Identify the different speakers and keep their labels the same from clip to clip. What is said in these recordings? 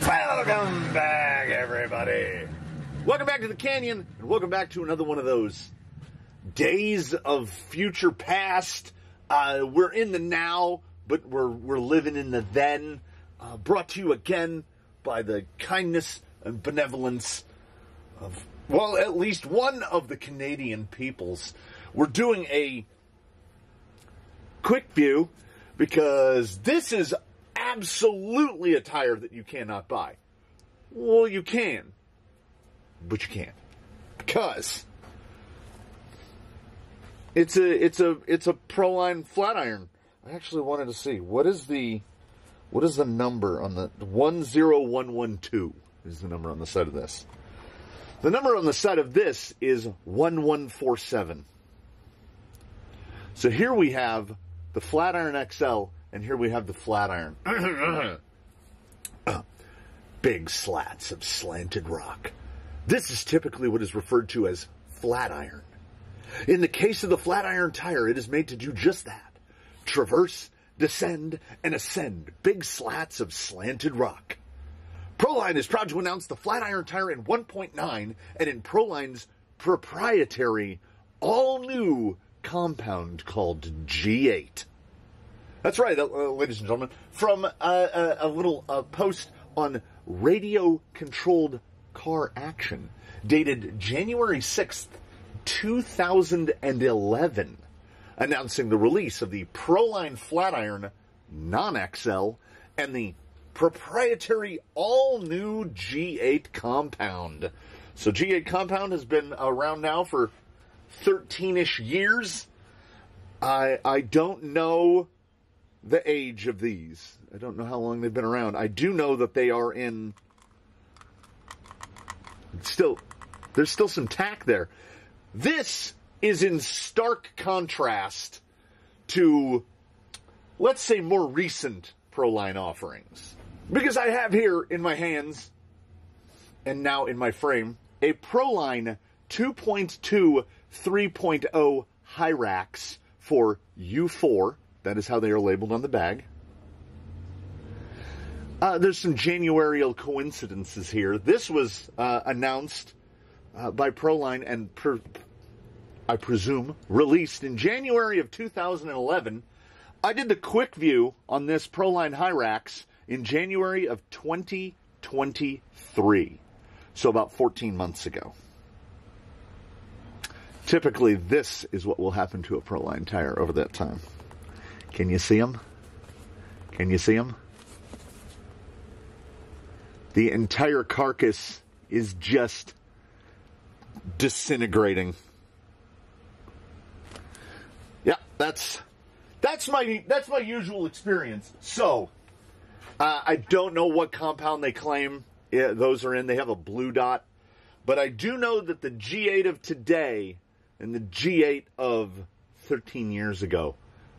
Speaker 1: Welcome back, everybody. Welcome back to the Canyon, and welcome back to another one of those days of future past. We're in the now, but we're living in the then. Brought to you again by the kindness and benevolence of, well, at least one of the Canadian peoples. We're doing a quick view because this is absolutely a tire that you cannot buy. Well, you can, but you can't, because it's a Proline flat iron. I actually wanted to see what is the number on the 10112 is the number on the side of this. The number on the side of this is 1147. So here we have the flat iron XL, and here we have the flat iron. Big slats of slanted rock. This is typically what is referred to as flat iron. In the case of the flat iron tire, it is made to do just that. Traverse, descend, and ascend big slats of slanted rock. Proline is proud to announce the flat iron tire in 1.9 and in Proline's proprietary all-new compound called G8. That's right, ladies and gentlemen. From a little post on radio-controlled car action, dated January 6th, 2011, announcing the release of the Proline Flat Iron Non-XL and the proprietary all-new G8 compound. So G8 compound has been around now for 13-ish years. I don't know the age of these. I don't know how long they've been around. I do know that they are in... There's still some tack there. This is in stark contrast to, let's say, more recent Proline offerings. Because I have here in my hands, and now in my frame, a Proline 2.2 3.0 Hyrax for U4. That is how they are labeled on the bag. There's some Januarial coincidences here. This was announced by Proline and, I presume, released in January of 2011. I did the quick view on this Proline Hyrax in January of 2023. So about 14 months ago. Typically, this is what will happen to a Proline tire over that time. Can you see them? Can you see them? The entire carcass is just disintegrating. Yeah, that's my usual experience. So, I don't know what compound they claim those are in. They have a blue dot. But I do know that the G8 of today and the G8 of 13 years ago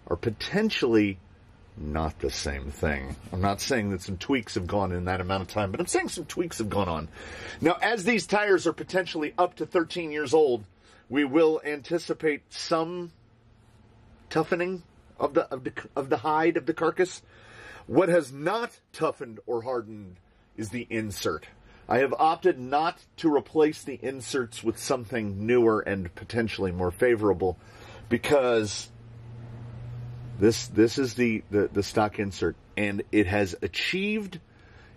Speaker 1: are potentially not the same thing. I'm not saying that some tweaks have gone in that amount of time, but I'm saying some tweaks have gone on. Now, as these tires are potentially up to 13 years old, we will anticipate some toughening of the hide of the carcass. What has not toughened or hardened is the insert. I have opted not to replace the inserts with something newer and potentially more favorable because this is the stock insert, and it has achieved,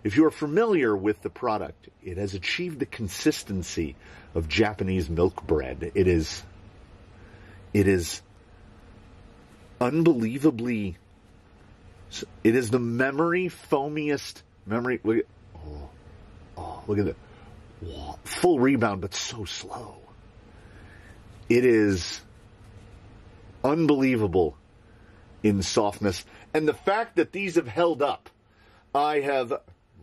Speaker 1: if you are familiar with the product, it has achieved the consistency of Japanese milk bread. It is unbelievably, it is the foamiest memory. Look at that. Full rebound, but so slow. It is unbelievable in softness. And the fact that these have held up, I have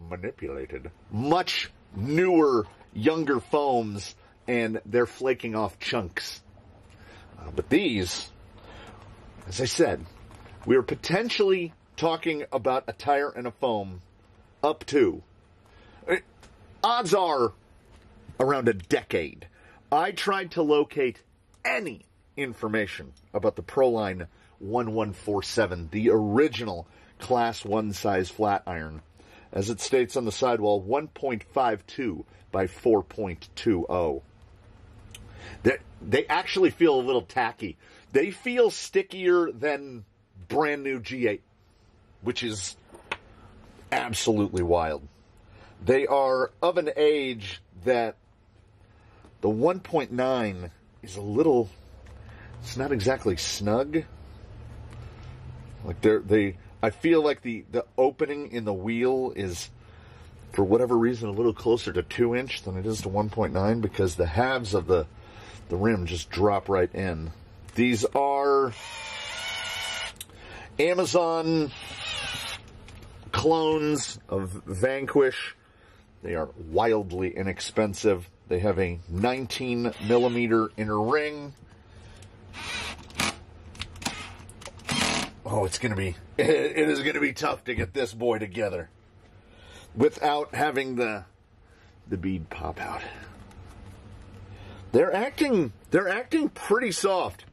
Speaker 1: manipulated much newer, younger foams, and they're flaking off chunks. But these, as I said, we are potentially talking about a tire and a foam up to, odds are, around a decade. I tried to locate any information about the Proline 1147, the original Class 1 size flat iron. as it states on the sidewall, 1.52 by 4.20. They actually feel a little tacky. They feel stickier than brand new G8, which is absolutely wild. They are of an age that the 1.9 is a little, it's not exactly snug. Like I feel like the opening in the wheel is, for whatever reason, a little closer to 2-inch than it is to 1.9 because the halves of the rim just drop right in. These are Amazon clones of Vanquish. They are wildly inexpensive. They have a 19 millimeter inner ring. Oh, it is going to be tough to get this boy together without having the bead pop out. They're acting pretty soft.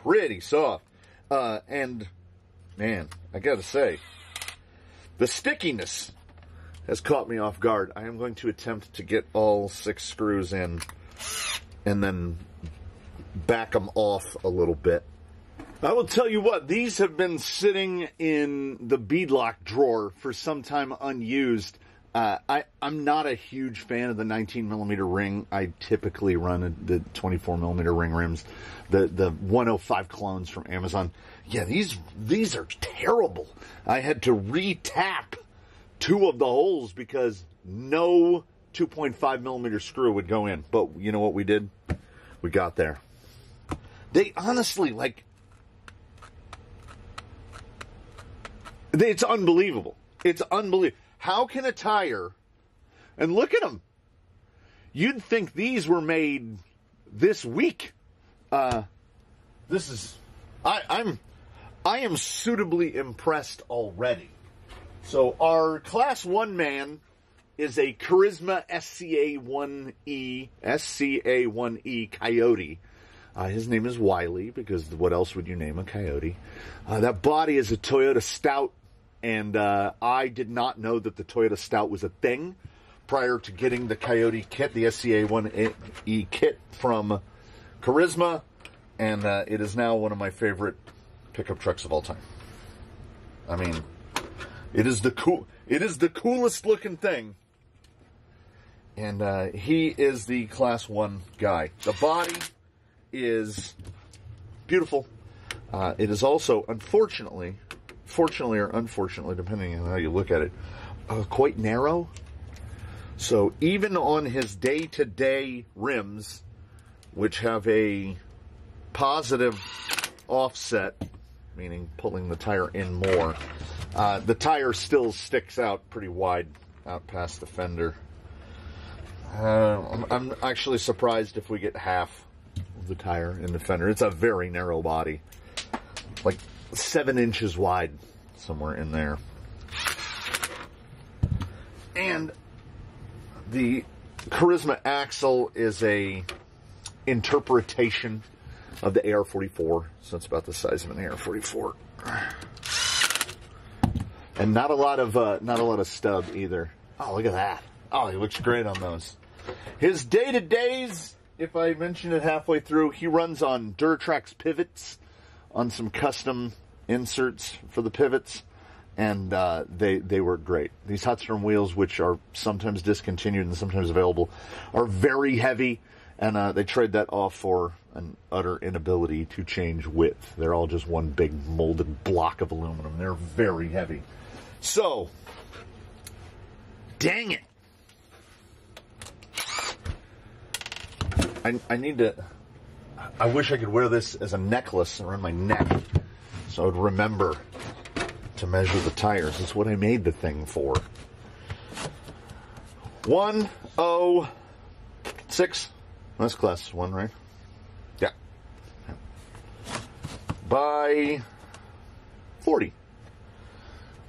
Speaker 1: And man, I gotta say, the stickiness has caught me off guard. I am going to attempt to get all 6 screws in and then back them off a little bit. I will tell you what, these have been sitting in the beadlock drawer for some time unused. I'm not a huge fan of the 19 millimeter ring. I typically run the 24 millimeter ring rims, the 105 clones from Amazon. Yeah, these are terrible. I had to re-tap 2 of the holes because no 2.5 millimeter screw would go in. But you know what we did? We got there. They honestly, like, it's unbelievable. It's unbelievable. How can a tire, and look at them, you'd think these were made this week. I am suitably impressed already. So our Class 1 man is a Charisma SCA1E Coyote. His name is Wiley, because what else would you name a coyote? That body is a Toyota Stout. And I did not know that the Toyota Stout was a thing prior to getting the Coyote kit, the SCA1E kit from Charisma. And it is now one of my favorite pickup trucks of all time. I mean, it is the coolest looking thing. And he is the Class 1 guy. The body is beautiful. It is also, fortunately or unfortunately, depending on how you look at it, quite narrow. So even on his day-to-day rims, which have a positive offset, meaning pulling the tire in more, the tire still sticks out pretty wide out past the fender. I'm actually surprised if we get half of the tire in the fender. It's a very narrow body, like 7 inches wide, somewhere in there. And the Charisma axle is a interpretation of the AR-44, so it's about the size of an AR-44. And not a lot of stub either. Oh, look at that. Oh, he looks great on those. His day-to-days, if I mention it halfway through, he runs on Duratrax pivots, on some custom inserts for the pivots, and they work great. These Hotstrom wheels, which are sometimes discontinued and sometimes available, are very heavy, and they trade that off for an utter inability to change width. They're all just one big molded block of aluminum. They're very heavy. So, dang it. I need to... I wish I could wear this as a necklace around my neck so I would remember to measure the tires. That's what I made the thing for. 106. That's class 1, right? Yeah. By 40.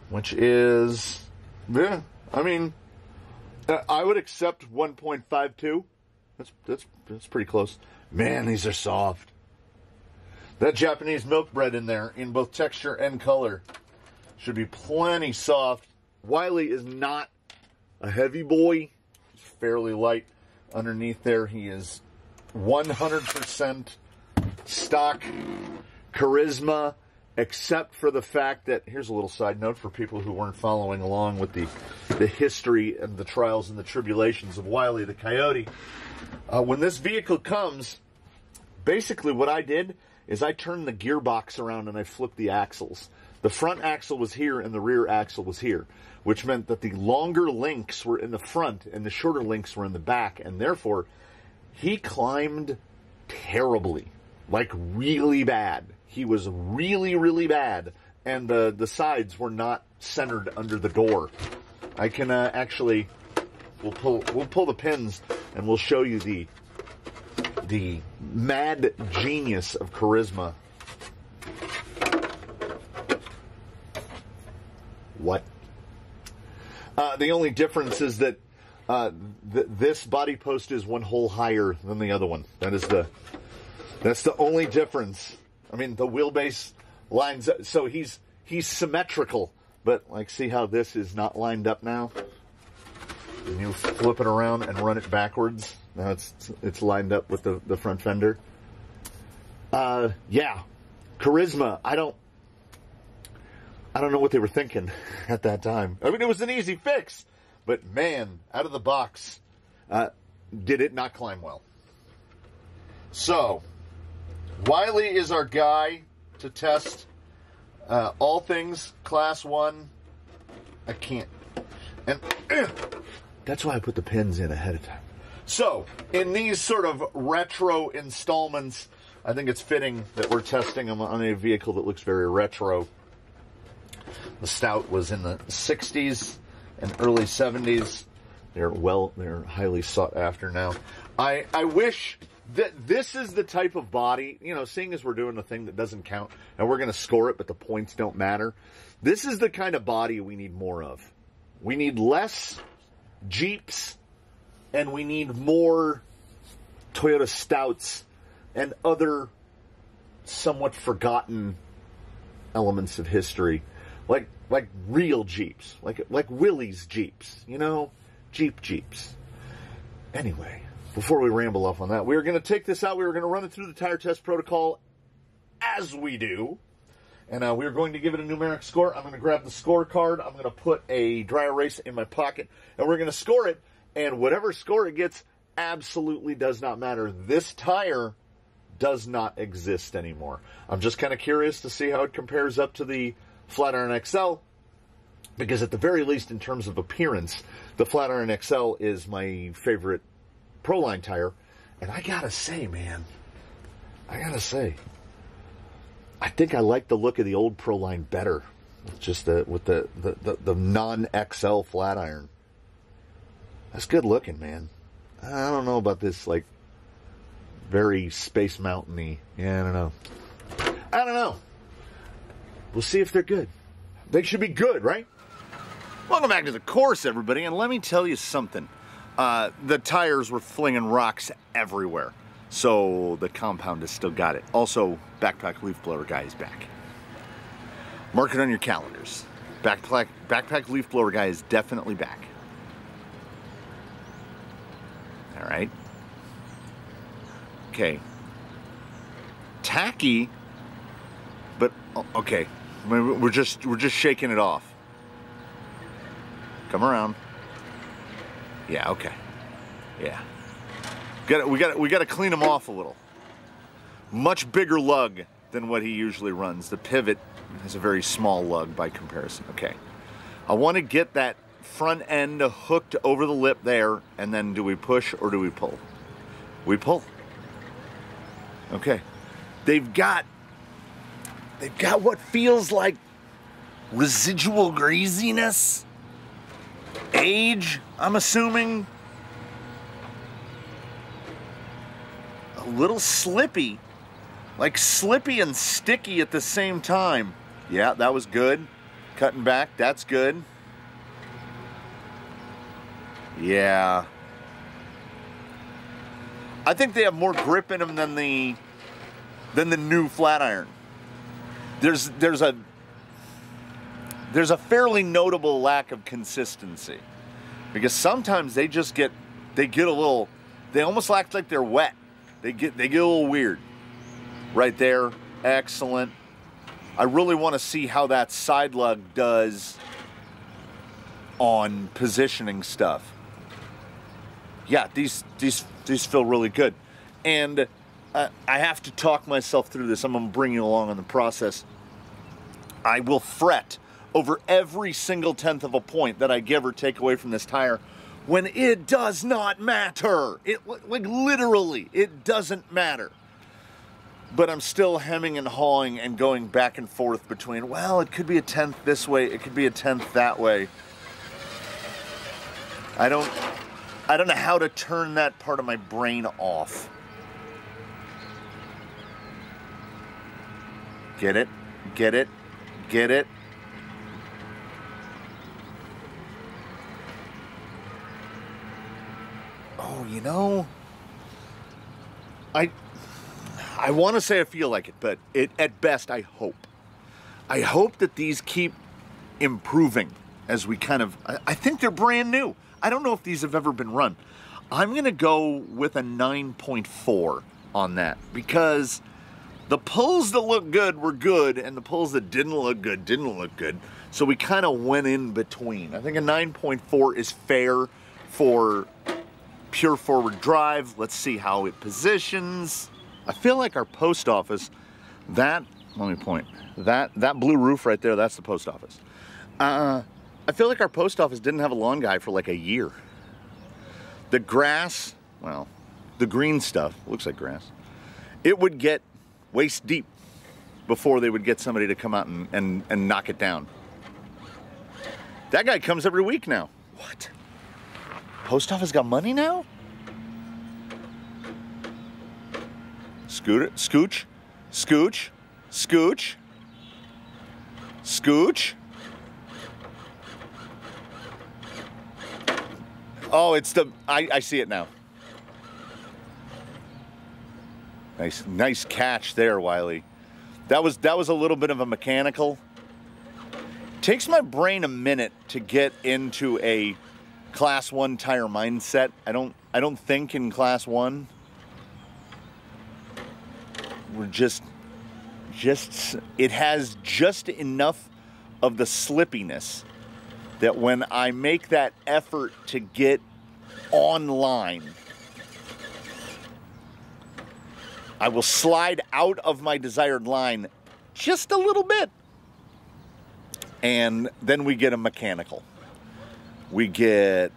Speaker 1: Which is... Yeah, I mean... I would accept 1.52. That's pretty close. Man, these are soft. That Japanese milk bread in there, in both texture and color, should be plenty soft. Wiley is not a heavy boy. He's fairly light underneath there. He is 100% stock charisma, except for the fact that, here's a little side note for people who weren't following along with the history and the trials and the tribulations of Wiley the Coyote. When this vehicle comes, basically what I did is I turned the gearbox around and I flipped the axles. The front axle was here and the rear axle was here, which meant that the longer links were in the front and the shorter links were in the back, and therefore he climbed terribly, like really bad. He was really, really bad, and the sides were not centered under the door. I can actually, we'll pull the pins and we'll show you the mad genius of charisma. What? The only difference is that this body post is one hole higher than the other one. That's the only difference. I mean, the wheelbase lines up, so he's symmetrical, but like, see how this is not lined up now? And you flip it around and run it backwards. Now it's lined up with the front fender. Yeah, charisma. I don't know what they were thinking at that time. I mean, it was an easy fix, but man, out of the box, did it not climb well. So, Wiley is our guy to test all things Class 1. I can't. And that's why I put the pins in ahead of time. So, in these sort of retro installments, I think it's fitting that we're testing them on a vehicle that looks very retro. The Stout was in the 60s and early 70s. They're highly sought after now. I wish that this is the type of body, you know, seeing as we're doing a thing that doesn't count, and we're going to score it, but the points don't matter. This is the kind of body we need more of. We need less Jeeps, and we need more Toyota Stouts and other somewhat forgotten elements of history. Like real Jeeps, like Willie's Jeeps, you know, Jeeps. Anyway, before we ramble off on that, we are going to take this out. We are going to run it through the tire test protocol as we do, and we are going to give it a numeric score. I'm going to grab the scorecard. I'm going to put a dry erase in my pocket, and we're going to score it. And whatever score it gets absolutely does not matter. This tire does not exist anymore. I'm just kind of curious to see how it compares up to the Flatiron XL, because at the very least, in terms of appearance, the Flatiron XL is my favorite Proline tire. And I gotta say, man, I think I like the look of the old Proline better, just with the non-XL Flatiron. That's good looking, man. I don't know about this, like, very Space Mountain-y. Yeah, I don't know. We'll see if they're good. They should be good, right? Welcome back to the course, everybody, and let me tell you something. The tires were flinging rocks everywhere, so the compound has still got it. Also, Backpack Leaf Blower Guy is back. Mark it on your calendars. Backpack Leaf Blower Guy is definitely back. All right. Okay. Tacky, but okay. We're just shaking it off. Come around. Yeah, okay. Yeah. We got to clean him off a little. Much bigger lug than what he usually runs. The Pivot has a very small lug by comparison. Okay. I want to get that front end hooked over the lip there, and then do we push or do we pull? We pull. Okay. They've got what feels like residual greasiness. Age, I'm assuming. A little slippy. Like slippy and sticky at the same time. Yeah, that was good. Cutting back, that's good. Yeah. I think they have more grip in them than the new Flatiron. There's a fairly notable lack of consistency. Because sometimes they get a little, they almost act like they're wet. They get a little weird. Right there, excellent. I really want to see how that side lug does on positioning stuff. Yeah, these feel really good. And I have to talk myself through this. I'm going to bring you along on the process. I will fret over every single tenth of a point that I give or take away from this tire when it does not matter. Like literally, it doesn't matter. But I'm still hemming and hawing and going back and forth between, well, it could be a tenth this way, it could be a tenth that way. I don't know how to turn that part of my brain off. Get it? Get it? Get it? Oh, you know, I want to say I feel like it, but at best I hope. I hope that these keep improving as we kind of, I think they're brand new. I don't know if these have ever been run. I'm going to go with a 9.4 on that because the pulls that look good were good and the pulls that didn't look good didn't look good. So we kind of went in between. I think a 9.4 is fair for pure forward drive. Let's see how it positions. I feel like our post office, let me point, that blue roof right there, that's the post office. I feel like our post office didn't have a lawn guy for like a year. The grass, well, the green stuff, looks like grass, it would get waist deep before they would get somebody to come out and knock it down. That guy comes every week now. What? Post office got money now? Scooch, scooch, scooch, scooch. Oh, it's the, I see it now. Nice catch there, Wiley. That was a little bit of a mechanical. Takes my brain a minute to get into a Class 1 tire mindset. I don't think in Class 1. We're just it has just enough of the slippiness that when I make that effort to get online, I will slide out of my desired line just a little bit. And then we get a mechanical. We get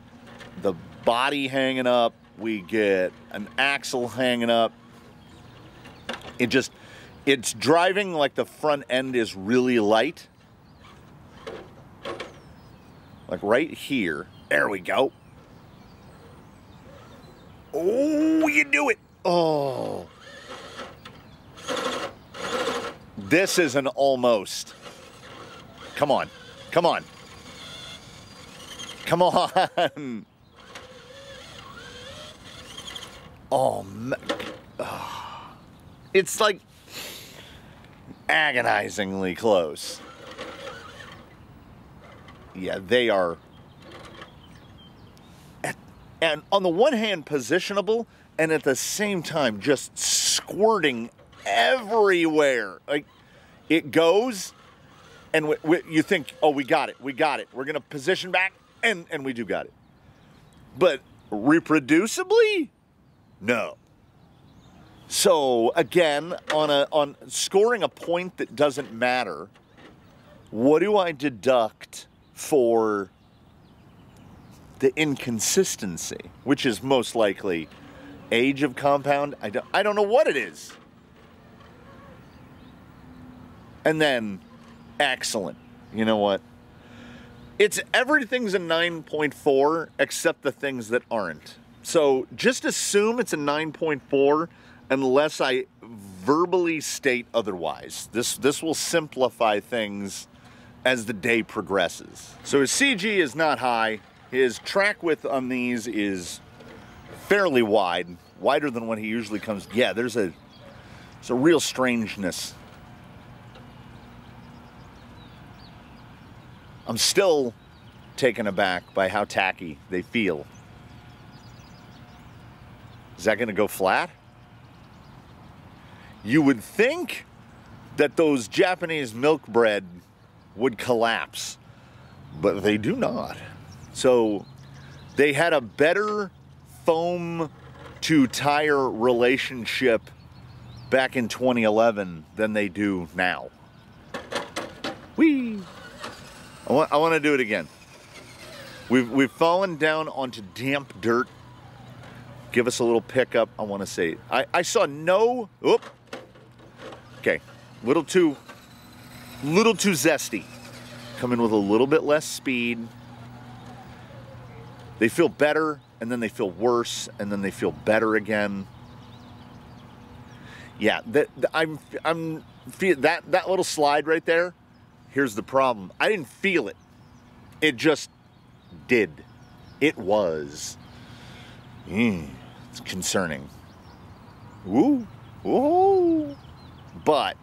Speaker 1: the body hanging up. We get an axle hanging up. It's driving like the front end is really light. Like right here. There we go. Oh, you do it. Oh. This is an almost. Come on. Come on. Come on. Oh, man. It's like agonizingly close. Yeah, they are. And on the one hand, positionable, and at the same time, just squirting everywhere. Like, it goes, and you think, oh, we got it. We're going to position back, and we do got it. But reproducibly? No. So, again, on scoring a point that doesn't matter, what do I deduct for the inconsistency, which is most likely age of compound? I don't know what it is. And then, excellent. You know what? Everything's a 9.4 except the things that aren't. So just assume it's a 9.4 unless I verbally state otherwise. This will simplify things as the day progresses. So his CG is not high. His track width on these is fairly wide, wider than what he usually comes. Yeah, there's a real strangeness. I'm still taken aback by how tacky they feel. Is that going to go flat? You would think that those Japanese milk bread would collapse, but they do not. So they had a better foam to tire relationship back in 2011 than they do now. Whee! I want to do it again. We've fallen down onto damp dirt. Give us a little pickup. I want to say I saw no. Oop. Okay, little too zesty. Come in with a little bit less speed. They feel better, and then they feel worse, and then they feel better again. Yeah, I'm that little slide right there. Here's the problem. I didn't feel it. It just did. It was. It's concerning. Woo. Woo. But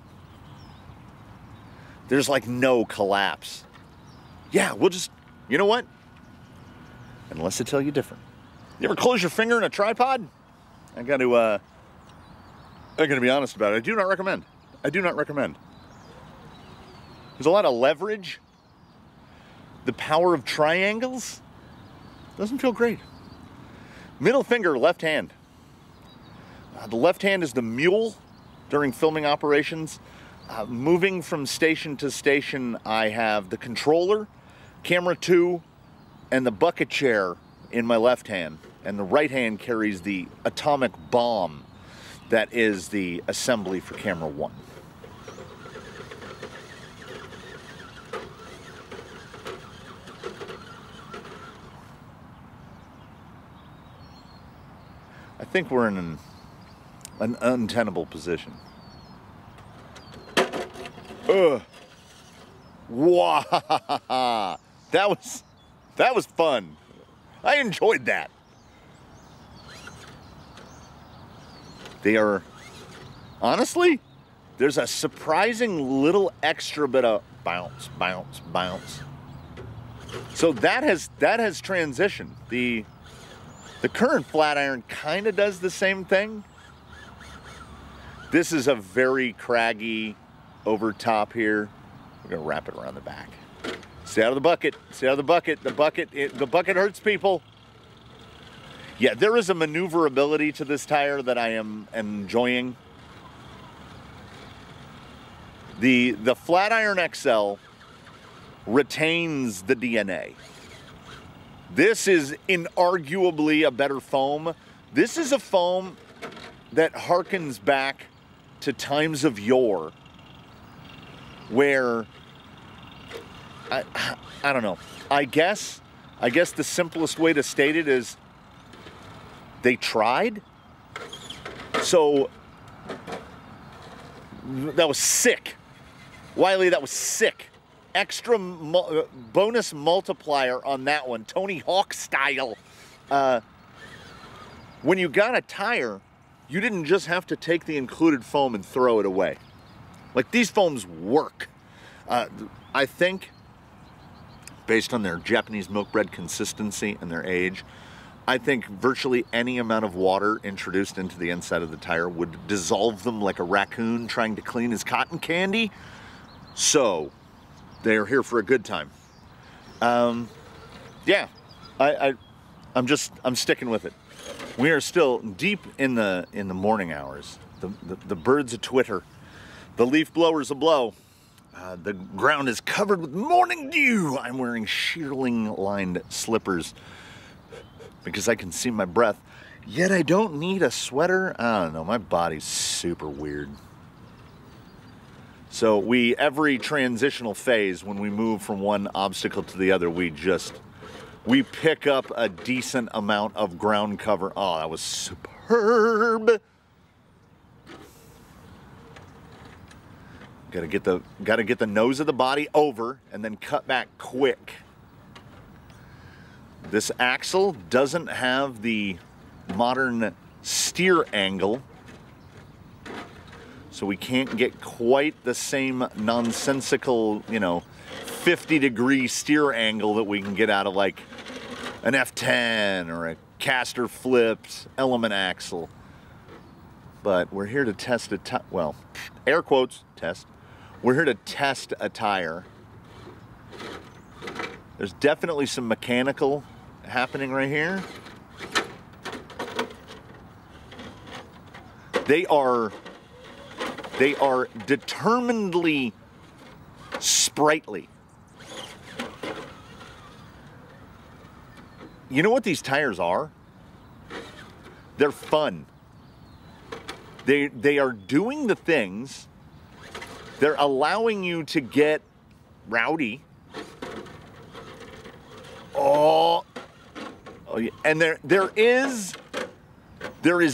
Speaker 1: there's like no collapse. Yeah, we'll just, you know what? Unless I tell you different. You ever close your finger in a tripod? I got to be honest about it. I do not recommend. I do not recommend. There's a lot of leverage. The power of triangles doesn't feel great. Middle finger, left hand. The left hand is the mule during filming operations. Moving from station to station, I have the controller, camera 2, and the bucket chair in my left hand. And the right hand carries the atomic bomb that is the assembly for camera 1. I think we're in an untenable position. Wow, that was fun. I enjoyed that. They are, honestly, there's a surprising little extra bit of bounce, bounce, bounce. So that has transitioned. The current flat iron kind of does the same thing. This is a very craggy over top here. We're gonna wrap it around the back. Stay out of the bucket. Stay out of the bucket. The bucket hurts people. Yeah, there is a maneuverability to this tire that I am enjoying. The Flat Iron XL retains the DNA. This is inarguably a better foam. This is a foam that harkens back to times of yore where I don't know. I guess the simplest way to state it is they tried. So that was sick. Wiley, that was sick. Extra bonus multiplier on that one, Tony Hawk style. When you got a tire, you didn't just have to take the included foam and throw it away. Like, these foams work. I think, based on their Japanese milk bread consistency and their age, I think virtually any amount of water introduced into the inside of the tire would dissolve them like a raccoon trying to clean his cotton candy. So they're here for a good time. Yeah, I'm sticking with it. We are still deep in the morning hours. The birds a twitter, the leaf blowers a blow. The ground is covered with morning dew. I'm wearing shearling lined slippers because I can see my breath. Yet I don't need a sweater. I don't know, my body's super weird. So every transitional phase, when we move from one obstacle to the other, we pick up a decent amount of ground cover. Oh, that was superb. Gotta get the nose of the body over and then cut back quick. This axle doesn't have the modern steer angle, so we can't get quite the same nonsensical, 50-degree steer angle that we can get out of like an F10 or a caster flipped element axle. But we're here to test a tire. Well, air quotes, test. We're here to test a tire. There's definitely some mechanical happening right here. They are determinedly sprightly. You know what these tires are? They're fun. They are doing the things. They're allowing you to get rowdy. Oh yeah. And there is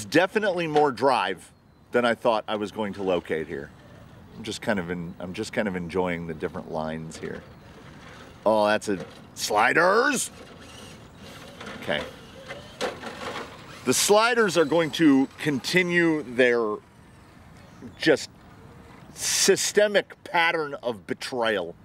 Speaker 1: definitely more drive than I thought I was going to locate here. I'm just kind of enjoying the different lines here. Oh, that's a sliders. Okay. The sliders are going to continue their just systemic pattern of betrayal.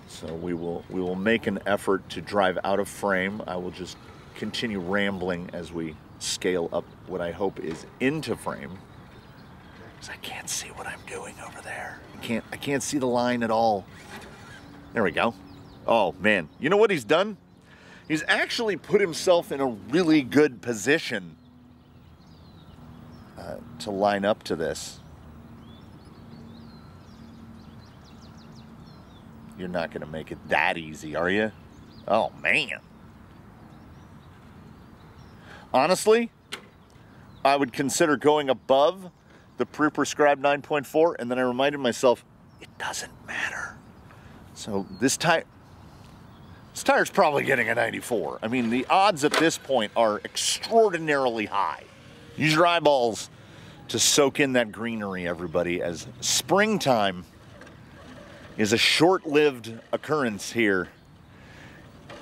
Speaker 1: So we will make an effort to drive out of frame. I will just continue rambling as we scale up what I hope is into frame. Because I can't see what I'm doing over there. I can't see the line at all. There we go. Oh man, you know what he's done? He's actually put himself in a really good position to line up to this. You're not going to make it that easy, are you? Oh, man. Honestly, I would consider going above the pre-prescribed 9.4, and then I reminded myself, it doesn't matter. So this tire's probably getting a 94. I mean, the odds at this point are extraordinarily high. Use your eyeballs to soak in that greenery, everybody, as springtime is a short-lived occurrence here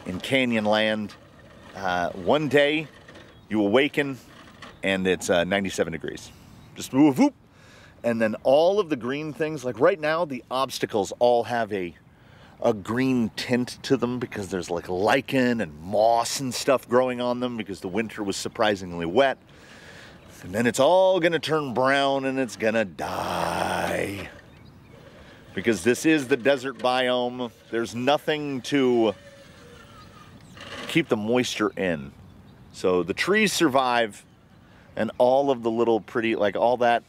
Speaker 1: in Canyon Land. One day you awaken and it's 97 degrees. Just whoop, whoop. And then all of the green things, like right now, the obstacles all have a green tint to them because there's like lichen and moss and stuff growing on them because the winter was surprisingly wet. And then it's all gonna turn brown and it's gonna die. Because this is the desert biome. There's nothing to keep the moisture in. So the trees survive and all of the little pretty, like all that.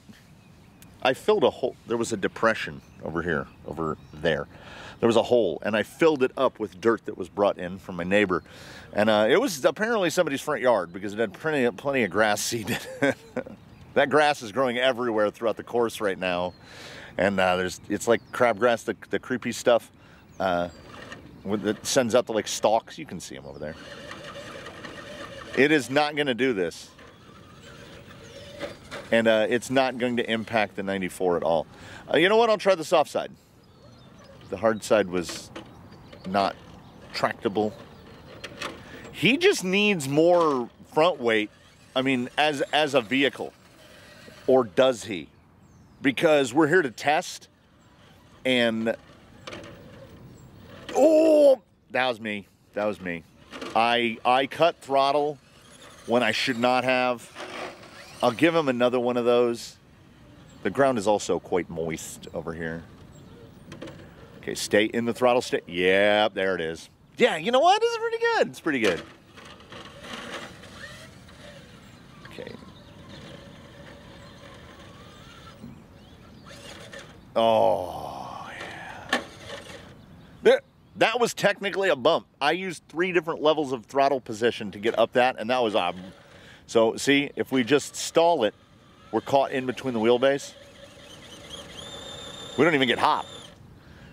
Speaker 1: I filled a hole. There was a depression over here, over there. There was a hole and I filled it up with dirt that was brought in from my neighbor. And it was apparently somebody's front yard because it had plenty of grass seed. That grass is growing everywhere throughout the course right now. And it's like crabgrass, the creepy stuff that sends out the like stalks. You can see them over there. It is not going to do this. And it's not going to impact the 94 at all. You know what? I'll try the soft side. The hard side was not tractable. He just needs more front weight. I mean, as a vehicle. Or does he? Because we're here to test, and oh, that was me. That was me. I cut throttle when I should not have. I'll give him another one of those. The ground is also quite moist over here. Okay, stay in the throttle state. Yeah, there it is. Yeah, you know what? This is pretty good. It's pretty good. Okay. Oh, yeah. There, that was technically a bump. I used 3 different levels of throttle position to get up that, and that was so, see, if we just stall it, we're caught in between the wheelbase. We don't even get hop.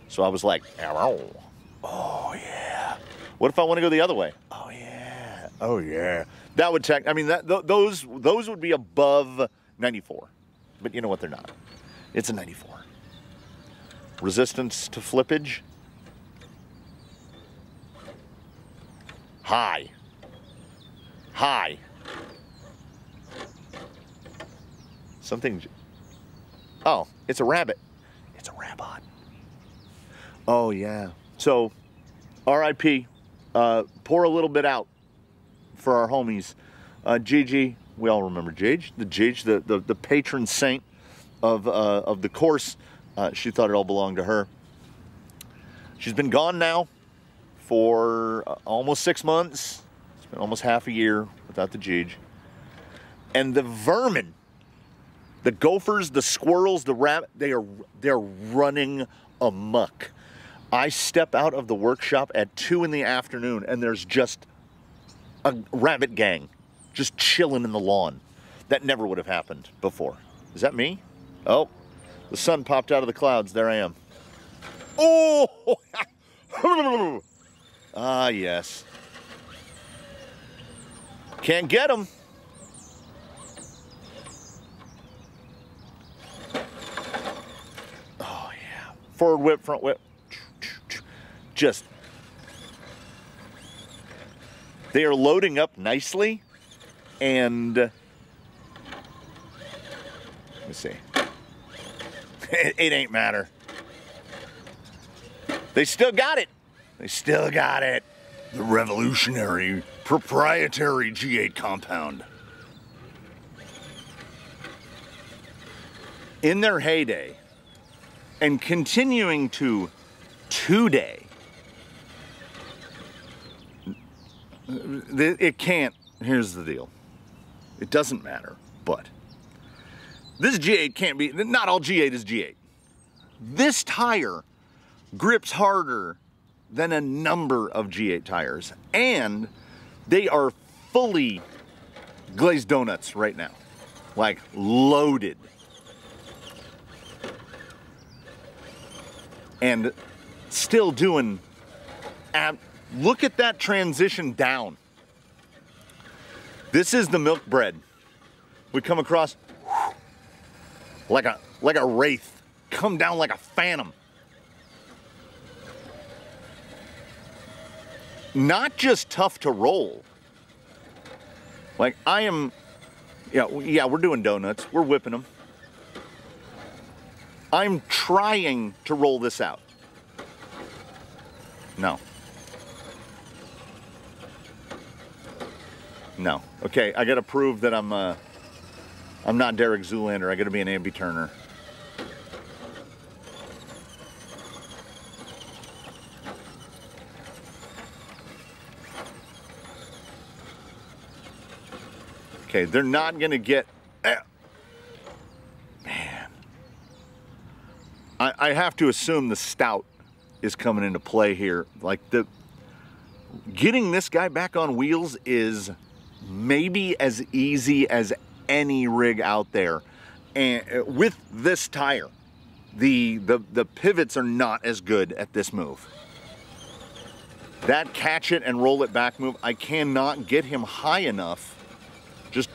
Speaker 1: So I was like, oh, yeah. What if I want to go the other way? Oh, yeah. Oh, yeah. That would I mean, those would be above 94. But you know what? They're not. It's a 94. Resistance to flippage. High. High. Something. Oh, it's a rabbit. It's a rabbit. Oh, yeah. So, R.I.P. Pour a little bit out for our homies. Gigi, we all remember Gigi, the patron saint of the course. She thought it all belonged to her. She's been gone now for almost 6 months. It's been almost half a year without the Gigi. And the vermin, the gophers, the squirrels, the rabbit, they're running amok. I step out of the workshop at 2 in the afternoon and there's just a rabbit gang just chilling in the lawn. That never would have happened before. Is that me? Oh, the sun popped out of the clouds. There I am. Oh! Ah, yes. Can't get them. Oh, yeah. Forward whip, front whip. Just. They are loading up nicely. And. Let me see. It ain't matter. They still got it. They still got it. The revolutionary, proprietary G8 compound. In their heyday, and continuing to today, it can't, here's the deal. It doesn't matter, but this G8 can't be, not all G8 is G8. This tire grips harder than a number of G8 tires, and they are fully glazed donuts right now, like loaded. And still doing, look at that transition down. This is the milk bread. We come across like a wraith, come down like a phantom. Not just tough to roll. Like I am, yeah, we're doing donuts. We're whipping them. I'm trying to roll this out. No. No. Okay, I gotta prove that I'm not Derek Zoolander. I gotta be an Amby Turner. Okay, they're not gonna get. Man, I have to assume the stout is coming into play here. Like getting this guy back on wheels is maybe as easy as any rig out there, and with this tire, the pivots are not as good at this move. That catch it and roll it back move, I cannot get him high enough. Just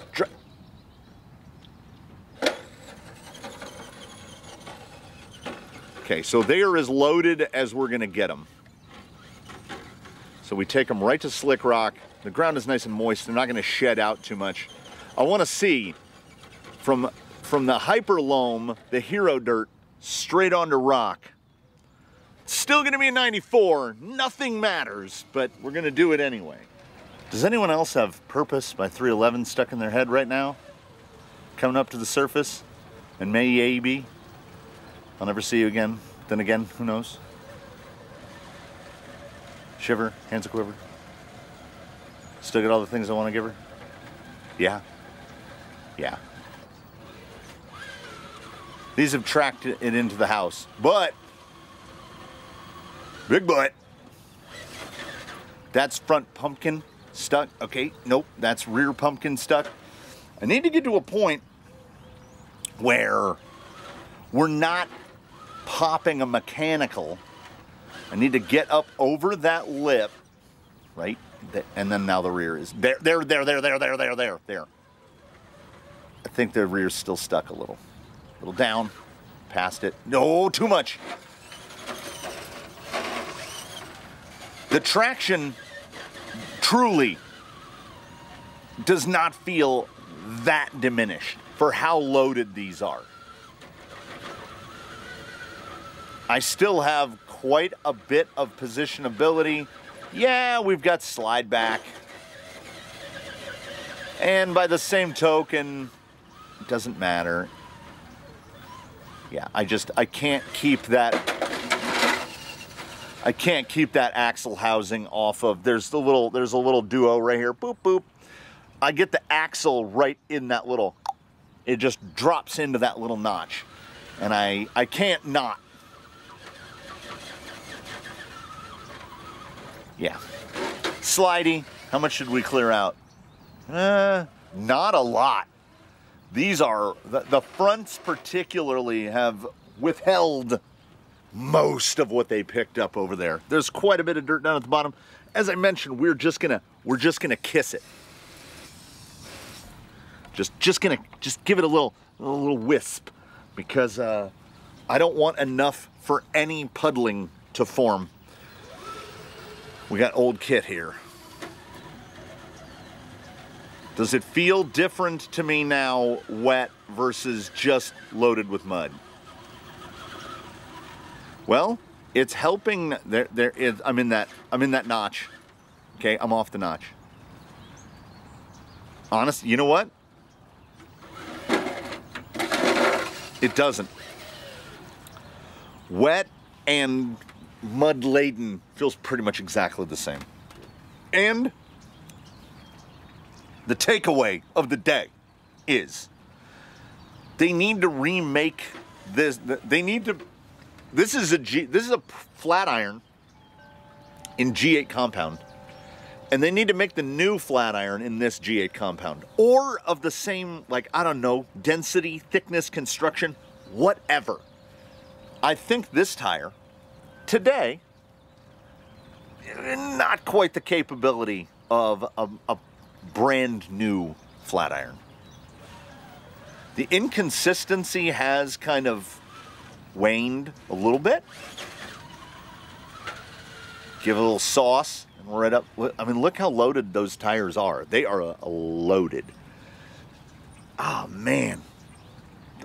Speaker 1: okay, so they are as loaded as we're gonna get them. So we take them right to Slick Rock. The ground is nice and moist. They're not gonna shed out too much. I wanna see from the Hyper Loam, the Hero Dirt, straight onto rock. It's still gonna be a 94. Nothing matters, but we're gonna do it anyway. Does anyone else have Purpose by 311 stuck in their head right now? Coming up to the surface? And maybe I'll never see you again. Then again, who knows? Shiver, hands a quiver. Still got all the things I want to give her? Yeah. Yeah. These have tracked it into the house, but big butt. That's front pumpkin stuck. Okay, nope, that's rear pumpkin stuck. I need to get to a point where we're not popping a mechanical. I need to get up over that lip, right? And then now the rear is there. I think the rear's still stuck a little down, past it. No, too much. The traction truly does not feel that diminished for how loaded these are. I still have quite a bit of positionability. Yeah, we've got slide back. And by the same token, it doesn't matter. Yeah, I can't keep that axle housing off of. There's a little duo right here. Boop boop. I get the axle right in that little, it just drops into that little notch. And I can't not. Yeah. Slidey. How much should we clear out? Not a lot. These are, the fronts particularly have withheld most of what they picked up over there. There's quite a bit of dirt down at the bottom. As I mentioned, we're just gonna kiss it. Just give it a little wisp, because I don't want enough for any puddling to form. We got old kit here. Does it feel different to me now, wet versus just loaded with mud? Well, it's helping. I'm in that notch. Okay, I'm off the notch. Honest, you know what? It doesn't. Wet and mud laden feels pretty much exactly the same. And the takeaway of the day is they need to remake this. This is a flat iron in G8 compound, and they need to make the new flat iron in this G8 compound, or of the same, like, I don't know, density, thickness, construction, whatever. I think this tire today, not quite the capability of a brand new flat iron. The inconsistency has kind of waned a little bit. Give it a little sauce and we're right up. I mean, look how loaded those tires are. They are loaded. Oh man.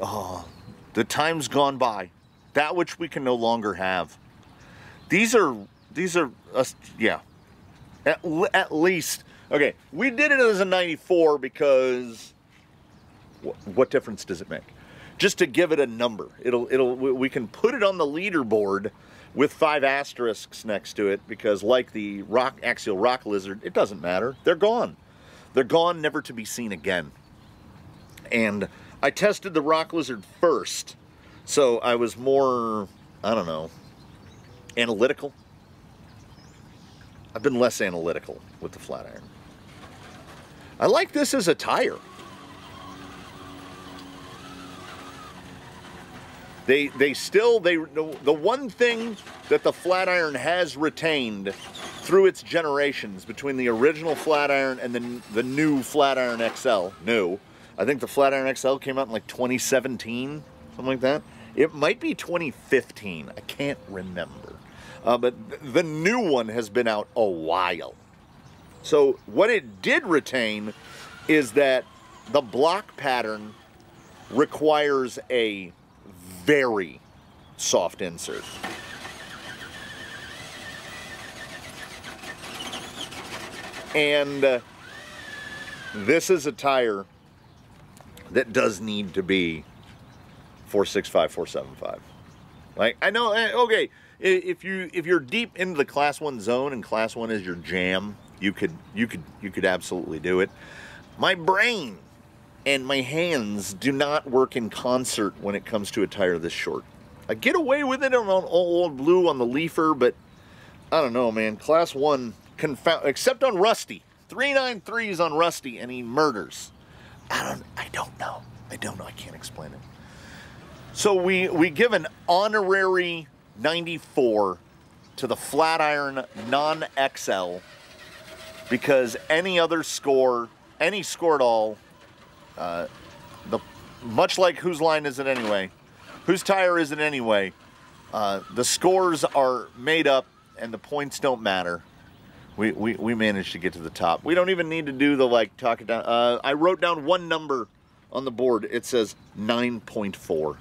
Speaker 1: Oh, the time's gone by. That which we can no longer have. These are yeah. At least. Okay, we did it as a 94 because what difference does it make? Just to give it a number. We can put it on the leaderboard with 5 asterisks next to it, because like the axial rock lizard, it doesn't matter. They're gone. They're gone, never to be seen again. And I tested the rock lizard first, so I was more, I don't know, analytical. I've been less analytical with the flat iron. I like this as a tire. The one thing that the flat iron has retained through its generations, between the original flat iron and the new flat iron XL, I think the flat iron XL came out in like 2017, something like that. It might be 2015, I can't remember. But the new one has been out a while. So what it did retain is that the block pattern requires a very soft insert. And this is a tire that does need to be 465, 475. Like, I know, okay, if you're deep into the class 1 zone and class 1 is your jam, you could absolutely do it. My brain and my hands do not work in concert when it comes to a tire this short. I get away with it on old blue on the leafer, but I don't know, man. Class 1, except on Rusty. 393s on Rusty, and he murders. I don't know. I can't explain it. So we give an honorary 94 to the flat iron non-XL, because any other score, any score at all, much like whose line is it anyway, whose tire is it anyway, the scores are made up and the points don't matter. We managed to get to the top. We don't even need to do the talk it down. I wrote down one number on the board. It says 9.4,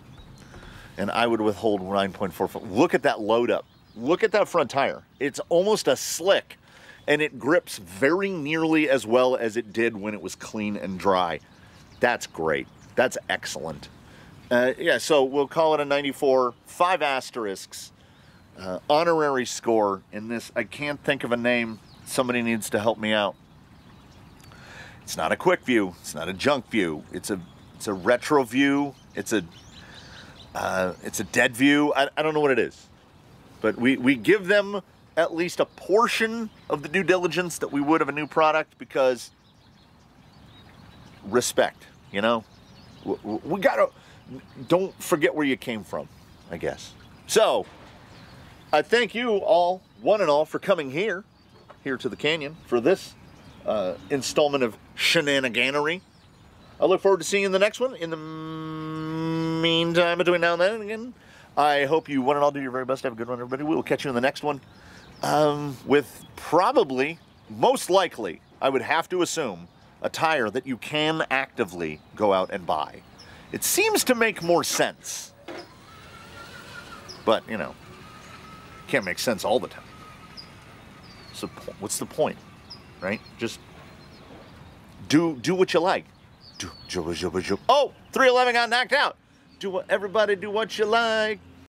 Speaker 1: and I would withhold 9.4. Look at that load up. look at that front tire. It's almost a slick, and it grips very nearly as well as it did when it was clean and dry. That's great. That's excellent. Yeah, so we'll call it a 94, 5 asterisks, honorary score in this. I can't think of a name. Somebody needs to help me out. It's not a quick view. It's not a junk view. It's a retro view. It's a dead view. I don't know what it is. But we give them at least a portion of the due diligence that we would of a new product, because respect, you know? We gotta, don't forget where you came from, I guess. So, I thank you all, one and all, for coming here to the canyon for this installment of shenaniganery. I look forward to seeing you in the next one. In the meantime, between now and then, again, I hope you one and all do your very best. Have a good one, everybody. We will catch you in the next one with probably, most likely, I would have to assume, a tire that you can actively go out and buy. It seems to make more sense. But, you know, can't make sense all the time. So what's the point, right? Just do what you like. Oh, 311 got knocked out. Everybody do what you like.